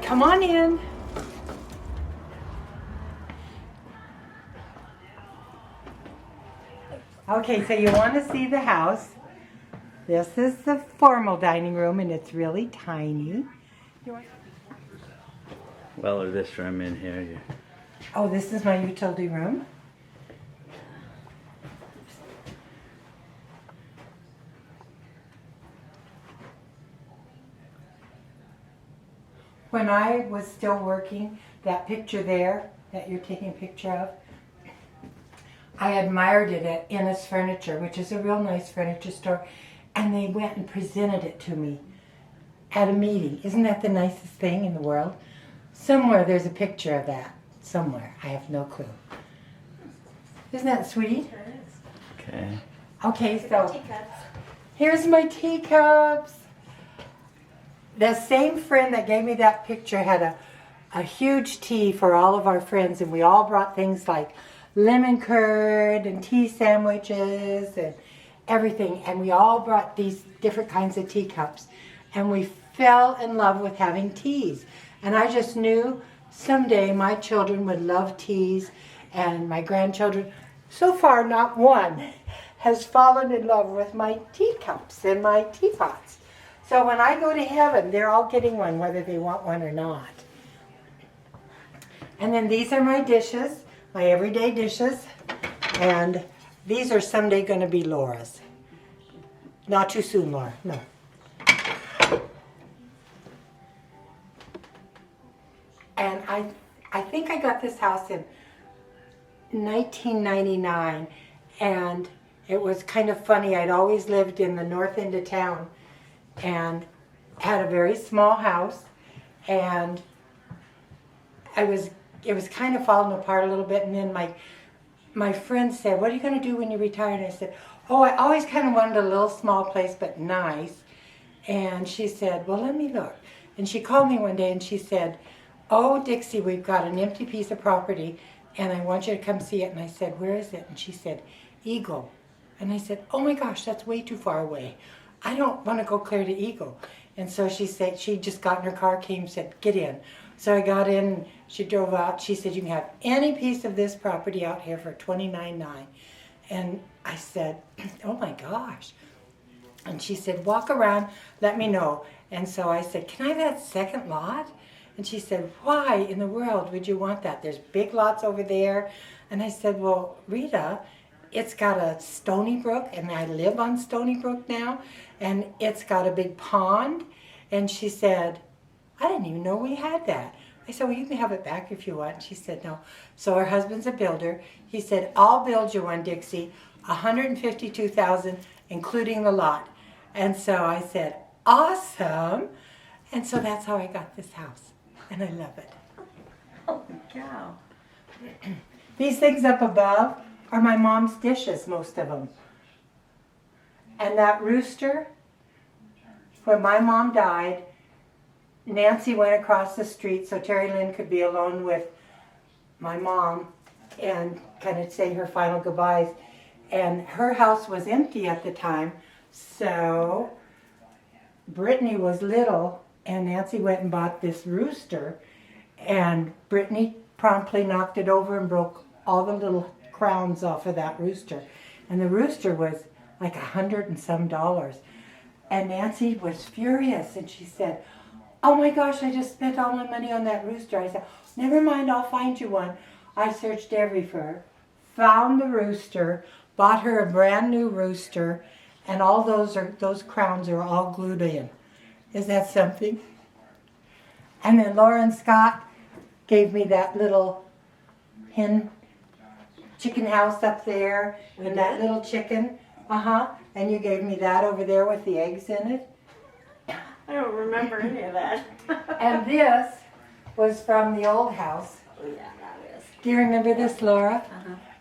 Come on in. Okay, so you want to see the house. This is the formal dining room, and it's really tiny. Well, or this room in here. Yeah. Oh, this is my utility room. When I was still working, that picture there that you're taking a picture of, I admired it at Innes Furniture, which is a real nice furniture store, and they went and presented it to me at a meeting. Isn't that the nicest thing in the world? Somewhere there's a picture of that. Somewhere. I have no clue. Isn't that sweet? Okay. Okay, so here's my teacups. The same friend that gave me that picture had a huge tea for all of our friends, and we all brought things like lemon curd and tea sandwiches and everything, and we all brought these different kinds of teacups, and we fell in love with having teas. And I just knew someday my children would love teas, and my grandchildren. So far, not one has fallen in love with my teacups and my teapots. So when I go to heaven, they're all getting one, whether they want one or not. And then these are my dishes, my everyday dishes. And these are someday going to be Laura's. Not too soon, Laura, no. And I think I got this house in 1999. And it was kind of funny. I'd always lived in the north end of town and had a very small house, and it was kind of falling apart a little bit. And then my friend said, "What are you going to do when you retire?" And I said, "Oh, I always kind of wanted a little small place, but nice." And she said, "Well, let me look." And she called me one day and she said, "Oh, Dixie, we've got an empty piece of property, and I want you to come see it." And I said, "Where is it?" And she said, "Eagle." And I said, "Oh my gosh, that's way too far away. I don't want to go clear to Eagle." And so she said, she just got in her car, came, said, "Get in." So I got in, she drove out. She said, "You can have any piece of this property out here for $29,900. And I said, "Oh my gosh." And she said, "Walk around, let me know." And so I said, "Can I have that second lot?" And she said, "Why in the world would you want that? There's big lots over there." And I said, "Well, Rita, it's got a Stony Brook, and I live on Stony Brook now, and it's got a big pond." And she said, "I didn't even know we had that." I said, "Well, you can have it back if you want." And she said, "No." So her husband's a builder. He said, "I'll build you one, Dixie, $152,000, including the lot." And so I said, "Awesome." And so that's how I got this house, and I love it. Holy cow. These things up above are my mom's dishes, most of them. And that rooster, when my mom died, Nancy went across the street so Terry Lynn could be alone with my mom and kind of say her final goodbyes. And her house was empty at the time, so Brittany was little, and Nancy went and bought this rooster, and Brittany promptly knocked it over and broke all the little crowns off of that rooster. And the rooster was like $100 and some. And Nancy was furious, and she said, "Oh my gosh, I just spent all my money on that rooster." I said, "Never mind, I'll find you one." I searched everywhere, found the rooster, bought her a brand new rooster, and all those crowns are all glued in. Is that something? And then Lauren Scott gave me that little chicken house up there, and that little chicken. And you gave me that over there with the eggs in it. I don't remember any of that. And this was from the old house. Oh yeah, that is. Do you remember this, Laura?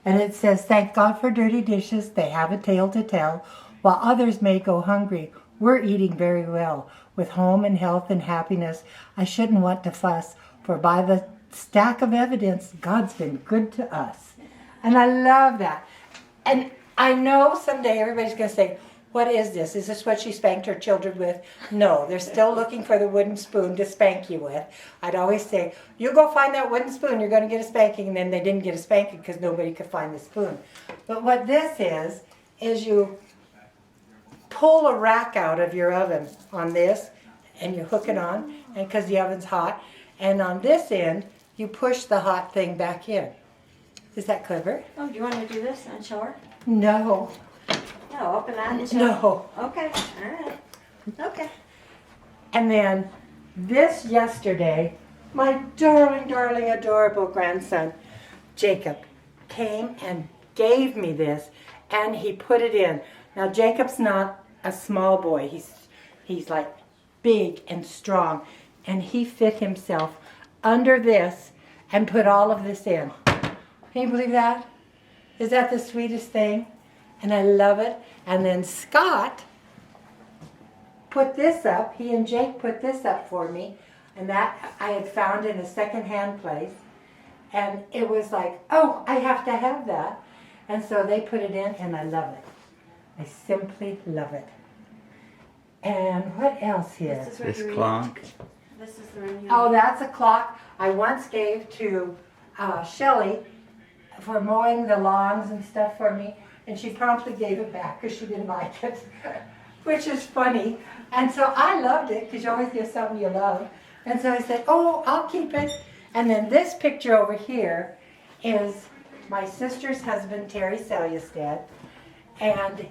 And it says, "Thank God for dirty dishes. They have a tale to tell. While others may go hungry, we're eating very well. With home and health and happiness, I shouldn't want to fuss. For by the stack of evidence, God's been good to us." And I love that. And I know someday everybody's going to say, what is this? Is this what she spanked her children with? No, they're still looking for the wooden spoon to spank you with. I'd always say, you go find that wooden spoon, you're going to get a spanking. And then they didn't get a spanking because nobody could find the spoon. But what this is you pull a rack out of your oven on this, and you hook it on, and because the oven's hot. And on this end, you push the hot thing back in. Is that clever? Oh, do you want to do this and show her? No. No, open that and show her. No. Okay, all right. Okay. And then this yesterday, my darling, darling, adorable grandson, Jacob, came and gave me this, and he put it in. Now, Jacob's not a small boy. He's like big and strong, and he fit himself under this and put all of this in. Can you believe that? Is that the sweetest thing? And I love it. And then Scott put this up. He and Jake put this up for me, and that I had found in a secondhand place. And it was like, oh, I have to have that. And so they put it in, and I love it. I simply love it. And what else here? This is where This you read. clock. This is the room you Oh, read. that's a clock I once gave to Shelley for mowing the lawns and stuff for me, and she promptly gave it back because she didn't like it, which is funny. And so I loved it because you always give something you love. And so I said, oh, I'll keep it. And then this picture over here is my sister's husband, Terry Selyustad, and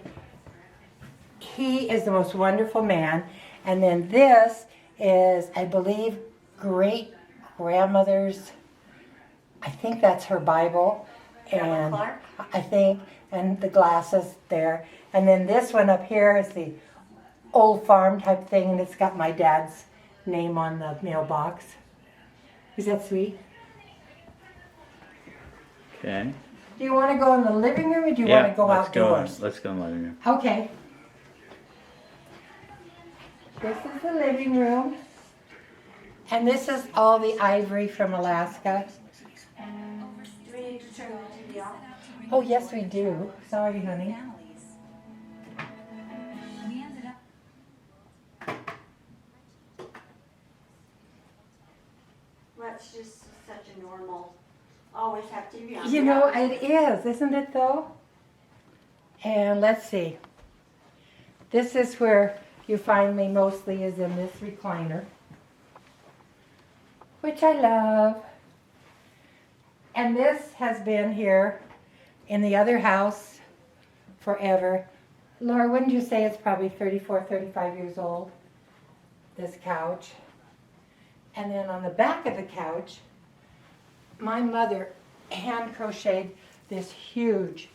he is the most wonderful man. And then this is, I believe, great grandmother's, I think that's her Bible, and Clark? I think, and the glasses there. And then this one up here is the old farm type thing, and it's got my dad's name on the mailbox. Is that sweet? Okay. Do you want to go in the living room, or do you want to go let's outdoors? Let's go in the living room. Okay. This is the living room. And this is all the ivory from Alaska. Do we need to turn the TV off? Oh, yes, we do. Sorry, honey. That's just such a normal, always have TV on. You know, it is, isn't it, though? And let's see. This is where you find me mostly, is in this recliner, which I love. And this has been here in the other house forever. Laura, wouldn't you say it's probably 34, 35 years old, this couch? And then on the back of the couch, my mother hand crocheted this huge,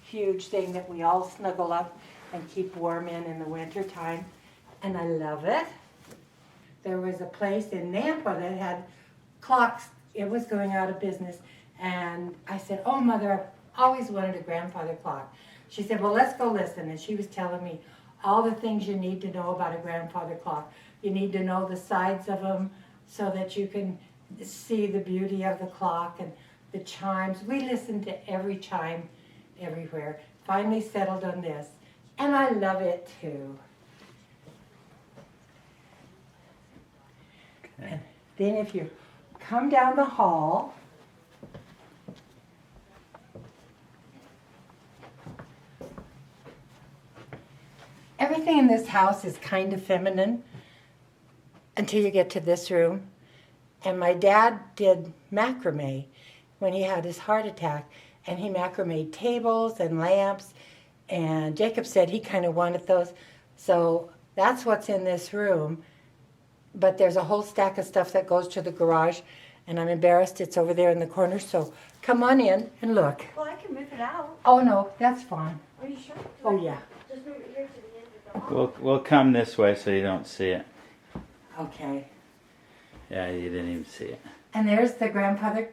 huge thing that we all snuggle up and keep warm in the winter time. And I love it. There was a place in Nampa that had clocks. It was going out of business. And I said, oh, Mother, I've always wanted a grandfather clock. She said, well, let's go listen. And she was telling me all the things you need to know about a grandfather clock. You need to know the sides of them so that you can see the beauty of the clock and the chimes. We listened to every chime everywhere. Finally settled on this. And I love it too. Okay. And then if you come down the hall, everything in this house is kind of feminine until you get to this room. And my dad did macrame when he had his heart attack, and he macrameed tables and lamps, and Jacob said he kind of wanted those. So that's what's in this room. But there's a whole stack of stuff that goes to the garage, and I'm embarrassed it's over there in the corner, so come on in and look. Well, I can move it out. Oh no, that's fine. Are you sure? Oh yeah. Just move it here to the end of the hall. We'll come this way so you don't see it. Okay. Yeah, you didn't even see it. And there's the grandfather,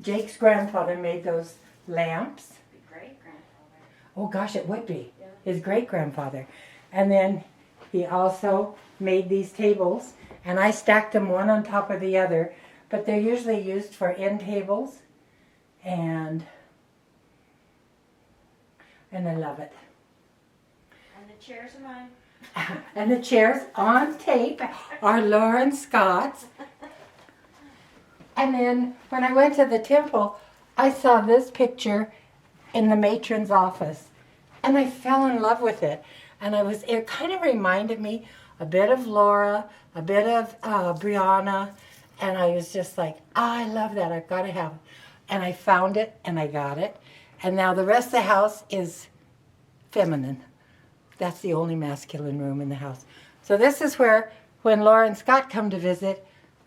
Jake's grandfather made those lamps. Great grandfather. Oh gosh, it would be. Yeah. His great grandfather. And then he also made these tables, and I stacked them one on top of the other, but they're usually used for end tables. And and I love it. And the chairs are mine. And the chairs on tape are Lauren Scott's. And then when I went to the temple, I saw this picture in the matron's office, and I fell in love with it. And it kind of reminded me a bit of Laura, a bit of Brianna, and I was just like, I love that, I've got to have it. And I found it, and I got it. And now the rest of the house is feminine. That's the only masculine room in the house. So this is where, when Laura and Scott come to visit,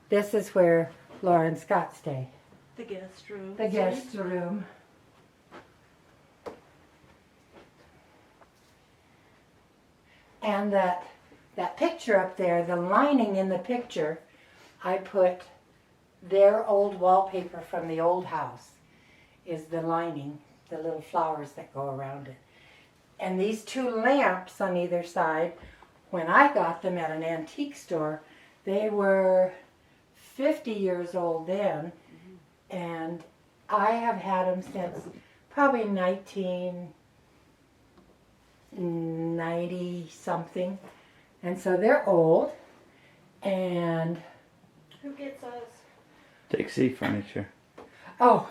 this is where Laura and Scott stay. The guest room. The guest room. And that picture up there, the lining in the picture, I put their old wallpaper from the old house is the lining, the little flowers that go around it. And these two lamps on either side, when I got them at an antique store, they were 50 years old then, and I have had them since probably 1990 something. And so they're old, and Who gets us? Dixie furniture. oh,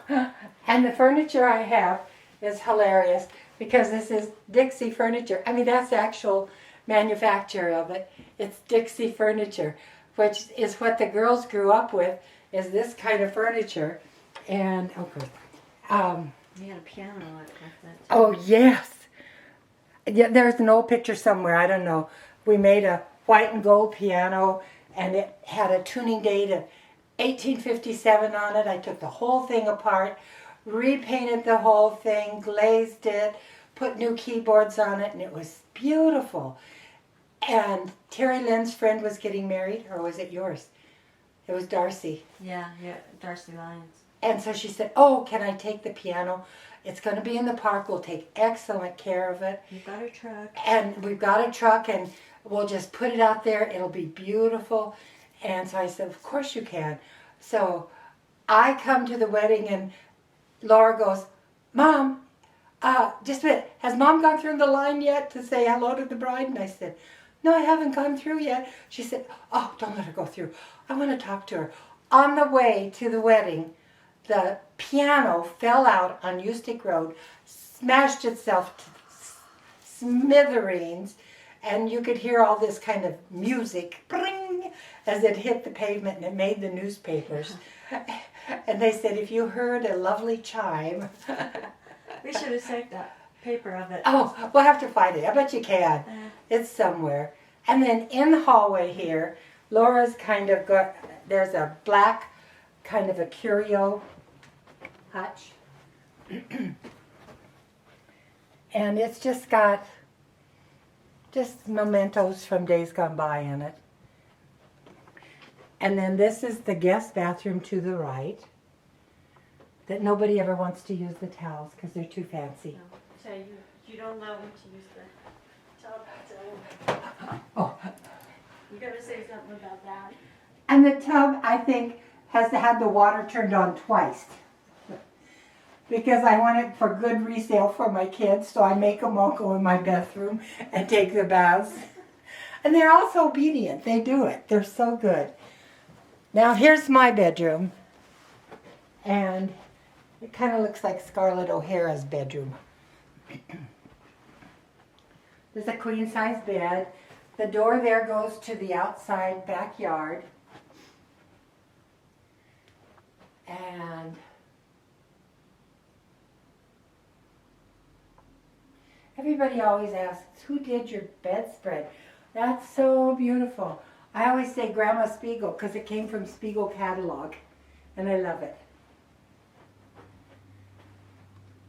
and the furniture I have is hilarious because this is Dixie furniture. I mean, that's the actual manufacturer of it. It's Dixie furniture, which is what the girls grew up with, is this kind of furniture. And, oh, good. You had a piano like that. Oh, yes. Yeah, there's an old picture somewhere. I don't know. We made a white and gold piano, and it had a tuning date of 1857 on it. I took the whole thing apart, repainted the whole thing, glazed it, put new keyboards on it, and it was beautiful. And Terry Lynn's friend was getting married, or was it yours? It was Darcy. Yeah, Darcy Lyons. And so she said, oh, can I take the piano? It's going to be in the park. We'll take excellent care of it. You've got a truck. And we've got a truck, and we'll just put it out there. It'll be beautiful. And so I said, of course you can. So I come to the wedding, and Laura goes, Mom, just a minute, has Mom gone through the line yet to say hello to the bride? And I said, no, I haven't gone through yet. She said, oh, don't let her go through. I want to talk to her. On the way to the wedding, the piano fell out on Ustick Road, smashed itself to smithereens, and you could hear all this kind of music, bring, as it hit the pavement, and it made the newspapers. And they said, if you heard a lovely chime. We should have saved that paper of it. Oh, we'll have to find it. I bet you can. It's somewhere. And then in the hallway here, Laura's kind of got, there's a black kind of a curio hutch. And it's just got just mementos from days gone by in it. And then this is the guest bathroom to the right, that nobody ever wants to use the towels because they're too fancy. No. So you don't allow them to use the tub. Oh. You gotta say something about that. And the tub, I think, has had the water turned on twice. Because I want it for good resale for my kids, so I make them all go in my bathroom and take the baths. And they're also obedient. They do it. They're so good. Now here's my bedroom. And it kind of looks like Scarlett O'Hara's bedroom. There's a queen-size bed. The door there goes to the outside backyard. And everybody always asks, who did your bedspread? That's so beautiful. I always say Grandma Spiegel because it came from Spiegel catalog, and I love it.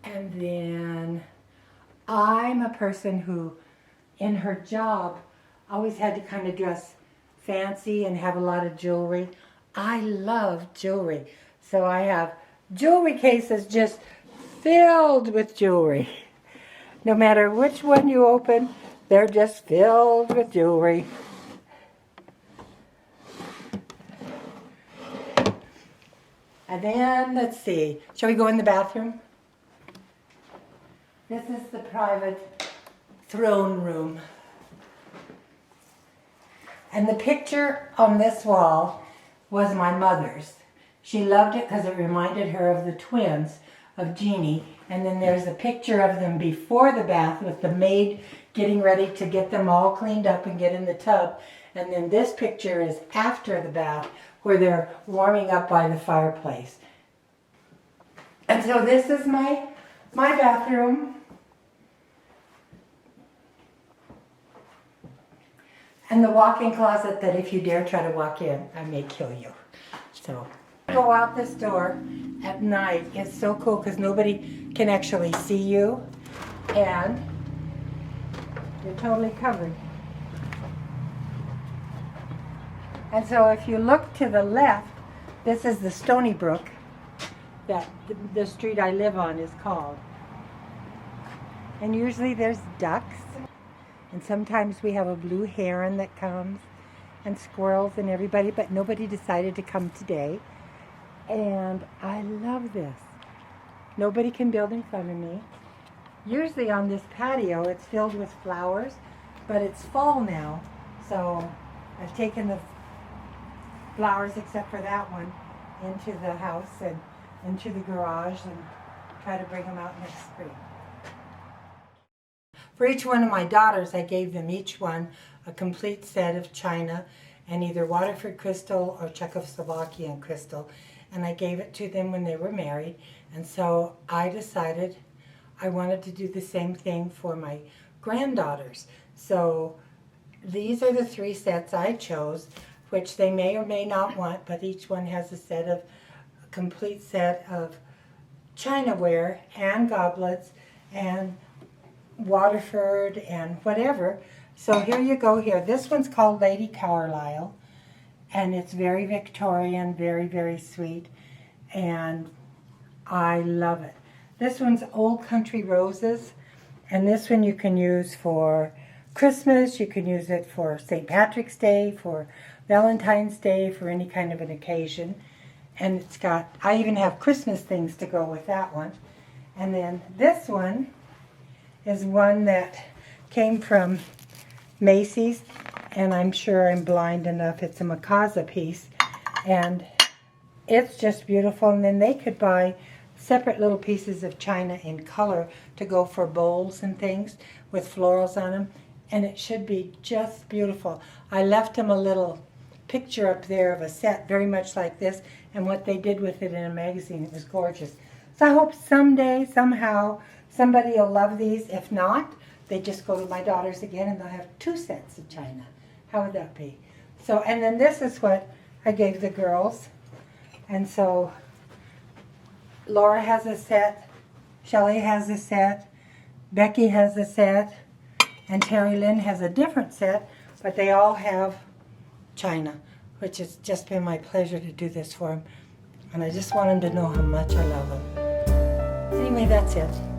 And then I'm a person who, in her job, always had to kind of dress fancy and have a lot of jewelry. I love jewelry. So I have jewelry cases just filled with jewelry. No matter which one you open, they're just filled with jewelry. And then, let's see, shall we go in the bathroom? This is the private throne room. And the picture on this wall was my mother's. She loved it because it reminded her of the twins, of Jeannie. And then there's a picture of them before the bath with the maid getting ready to get them all cleaned up and get in the tub. And then this picture is after the bath where they're warming up by the fireplace. And so this is my bathroom. And the walk-in closet that if you dare try to walk in, I may kill you. So go out this door at night. It's so cool because nobody can actually see you. And you're totally covered. And so if you look to the left, this is the Stony Brook that the street I live on is called. And usually there's ducks. And sometimes we have a blue heron that comes, and squirrels and everybody, but nobody decided to come today. And I love this. Nobody can build in front of me. Usually on this patio, it's filled with flowers, but it's fall now. So I've taken the flowers, except for that one, into the house and into the garage and try to bring them out next spring. For each one of my daughters, I gave them each one a complete set of china and either Waterford crystal or Czechoslovakian crystal. And I gave it to them when they were married. And so I decided I wanted to do the same thing for my granddaughters. So these are the 3 sets I chose, which they may or may not want, but each one has a complete set of chinaware and goblets and Waterford and whatever. So here you go here. This one's called Lady Carlisle, and it's very Victorian, very, very sweet, and I love it. This one's Old Country Roses, and this one you can use for Christmas, you can use it for St. Patrick's Day, for Valentine's Day, for any kind of an occasion. And it's got, I even have Christmas things to go with that one. And then this one is one that came from Macy's, and I'm sure I'm blind enough. It's a Mikasa piece, and it's just beautiful. And then they could buy separate little pieces of china in color to go for bowls and things with florals on them, and it should be just beautiful. I left them a little picture up there of a set very much like this and what they did with it in a magazine. It was gorgeous. So I hope someday, somehow, somebody will love these. If not, they just go to my daughters again and they'll have 2 sets of china. How would that be? So, and then this is what I gave the girls. And so Laura has a set, Shelley has a set, Becky has a set, and Terry Lynn has a different set, but they all have china, which has just been my pleasure to do this for them. And I just want them to know how much I love them. Anyway, that's it.